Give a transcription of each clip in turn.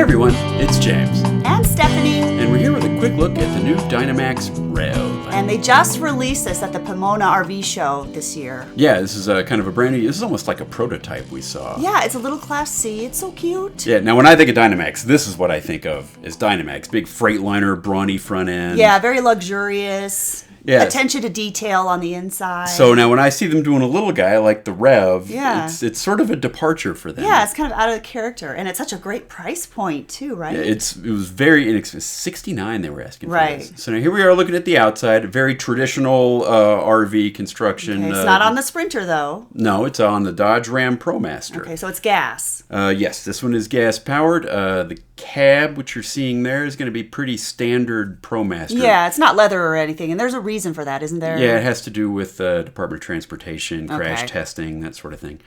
everyone, it's James. And Stephanie. And we're here with a quick look at the new Dynamax REV. And they just released this at the Pomona RV show this year. Yeah, this is kind of a brand new, this is almost like a prototype we saw. Yeah, it's a little Class C. It's so cute. Yeah, now when I think of Dynamax, this is what I think of as Dynamax. Big Freightliner, brawny front end. Yeah, very luxurious. Yeah. Attention to detail on the inside. So now when I see them doing a little guy like the REV, Yeah. it's sort of a departure for them. Yeah, it's kind of out of the character. And it's such a great price point, too, right? Yeah, it was very inexpensive. $69 they were asking for Right. this. So now here we are looking at the outside. Very traditional RV construction. Okay, it's not on the Sprinter, though. No, it's on the Dodge Ram ProMaster. Okay, so it's gas. Yes, this one is gas powered. The cab, which you're seeing there, is going to be pretty standard ProMaster. Yeah, it's not leather or anything. And there's a reason for that, isn't there? Yeah, it has to do with Department of Transportation, crash Okay. testing, that sort of thing.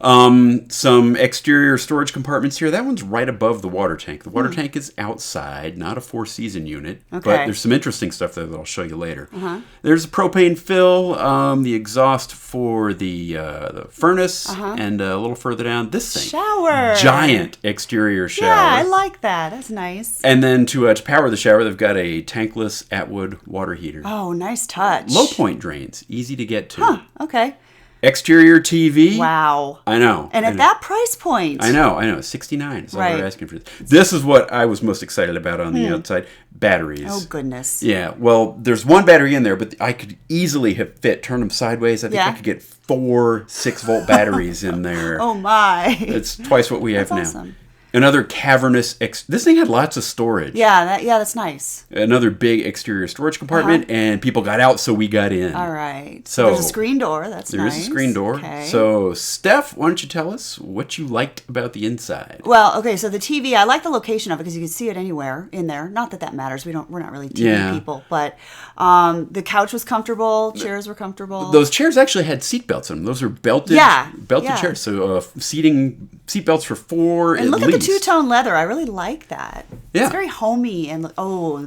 Some exterior storage compartments here. That one's right above the water tank. The water tank is outside, not a four-season unit. Okay. But there's some interesting stuff there that I'll show you later. There's a propane fill, the exhaust for the furnace, and a little further down, this thing. Shower. Giant exterior shower. Yeah, I like that. That's nice. And then to power the shower, they've got a tankless Atwood water heater. Oh, nice touch. Low point drains, easy to get to. Huh, okay. Exterior TV. Wow. I know. And at that price point. I know. 69 is all Right. they're asking for. This is what I was most excited about on the outside. Batteries. Oh, goodness. Yeah. Well, there's one battery in there, but I could easily have turn them sideways. I think I Yeah. could get 4 6-volt batteries in there. Oh, my. It's twice what we have That's now. awesome. Another cavernous. This thing had lots of storage. Yeah, that's nice. Another big exterior storage compartment, and people got out, so we got in. All right. So there's a screen door. That's There nice. is a screen door. Okay. So, Steph, why don't you tell us what you liked about the inside? Well, okay, so the TV, I like the location of it because you can see it anywhere in there. Not that matters. We're not really TV people, but the couch was comfortable, chairs were comfortable. Those chairs actually had seat belts on them. Those are belted Yeah. chairs. So, seat belts for 4 and at look least. at the two-tone leather. I really like that. Yeah. It's very homey and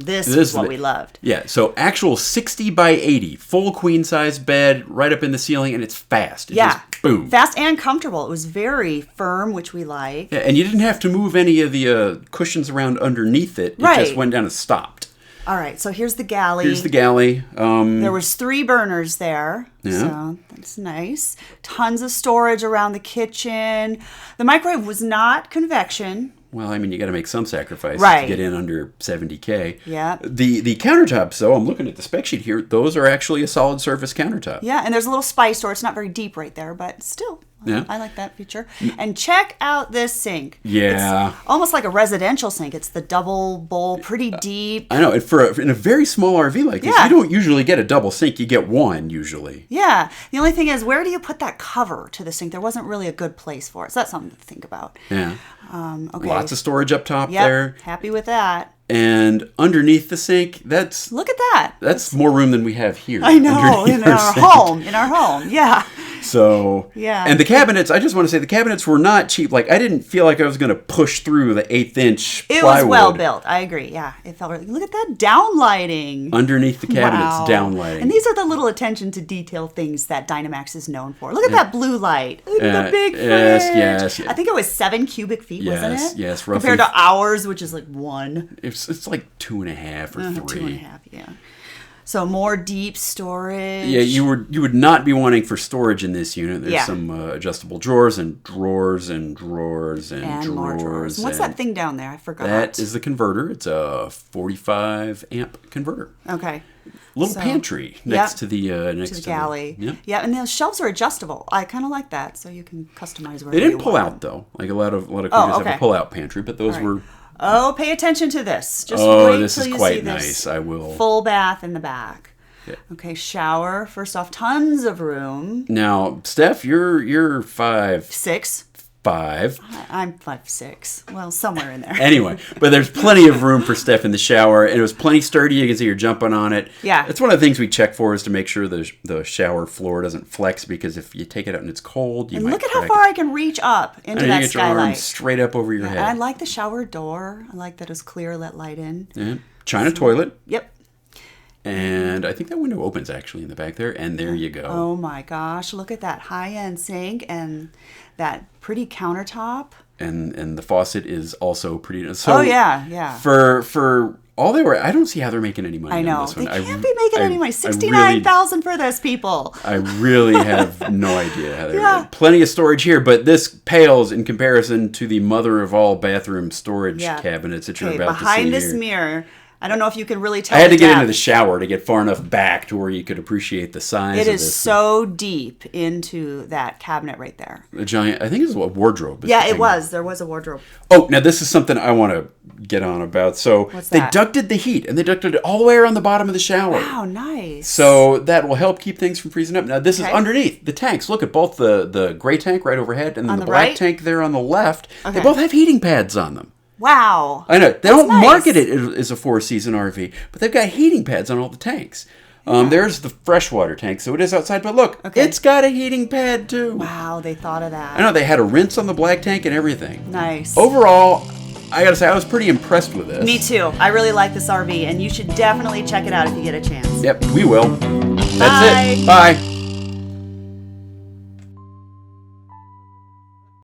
this is what we loved. Yeah, so actual 60 by 80, full queen size bed right up in the ceiling, and it's fast. It Yeah. just, boom. Fast and comfortable. It was very firm, which we like. Yeah, and you didn't have to move any of the cushions around underneath it. It Right. just went down and stopped. All right, so here's the galley. Here's the galley. There was 3 burners there, so that's nice. Tons of storage around the kitchen. The microwave was not convection. Well, I mean, you got to make some sacrifices Right. to get in under 70K. Yeah. The countertops, though, I'm looking at the spec sheet here. Those are actually a solid surface countertop. Yeah, and there's a little spice door. It's not very deep right there, but still, Yeah. I like that feature. And check out this sink. Yeah. It's almost like a residential sink. It's the double bowl, pretty deep. I know. And in a very small RV like this, Yeah. you don't usually get a double sink. You get one usually. Yeah. The only thing is, where do you put that cover to the sink? There wasn't really a good place for it. So that's something to think about. Yeah. Okay. Lots of storage up top Yep, there. happy with that. And underneath the sink, that's Look at that. more room than we have here. I know, underneath in our sink. home. In our home, yeah. So, Yeah. And the cabinets, I just want to say the cabinets were not cheap. Like, I didn't feel like I was going to push through the 1/8" It plywood. was well built. I agree. Yeah, it felt really. Look at that downlighting. Underneath the cabinets, Wow. downlighting. And these are the little attention to detail things that Dynamax is known for. Look at that blue light. Look at the big fridge. yes. I think it was 7 cubic feet, wasn't it? Yes, roughly. Compared to ours, which is like 1. It's like 2.5 or 3. 2.5, yeah. So more deep storage. Yeah, you would not be wanting for storage in this unit. There's Yeah. some adjustable drawers and drawers and drawers and, And more drawers. What's and that thing down there? I forgot. That is the converter. It's a 45 amp converter. Okay. Little So, pantry next yep, to the To the galley. Yep. Yeah, and the shelves are adjustable. I kind of like that, so you can customize where They didn't you pull want out though. Like a lot of cougars okay. have a pull out pantry, but those were. Oh, pay attention to this. Just Oh, wait this till is you quite see this nice. I will. full bath in the back. Yeah. Okay, shower. First off, tons of room. Now, Steph, you're 5'5". 6. I'm 5'6". Well, somewhere in there. Anyway, but there's plenty of room for Steph in the shower, and it was plenty sturdy. You can see her jumping on it. Yeah. It's one of the things we check for is to make sure the shower floor doesn't flex, because if you take it out and it's cold, you And might look at how crack far it. I can reach up into And that you get your arm skylight. straight up over your head. And I like the shower door. I like that it's clear, let light in. Yeah. China toilet. Yep. And I think that window opens actually in the back there. And there you go. Oh my gosh. Look at that high-end sink and that pretty countertop. And the faucet is also pretty. So oh, yeah. For all they were, I don't see how they're making any money on this one. They can't be making any money. $69,000 for this, people. I really have no idea how they're plenty of storage here, but this pales in comparison to the mother of all bathroom storage cabinets that you're about to see behind here. this mirror, I don't know if you can really tell. I had to get into the shower to get far enough back to where you could appreciate the size of this. It is so deep into that cabinet right there. A giant, I think it's a wardrobe. Yeah, it was. There was a wardrobe. Oh, now this is something I want to get on about. So they ducted the heat, and they ducted it all the way around the bottom of the shower. Wow, nice. So that will help keep things from freezing up. Now this is underneath the tanks. Look at both the gray tank right overhead and then the black tank there on the left. Okay. They both have heating pads on them. Wow. I know. They don't market it as a 4-season RV, but they've got heating pads on all the tanks. There's the freshwater tank, so it is outside, but look, it's got a heating pad too. Wow, they thought of that. I know. They had a rinse on the black tank and everything. Nice. Overall, I gotta say, I was pretty impressed with this. Me too. I really like this RV, and you should definitely check it out if you get a chance. Yep, we will. That's it. Bye.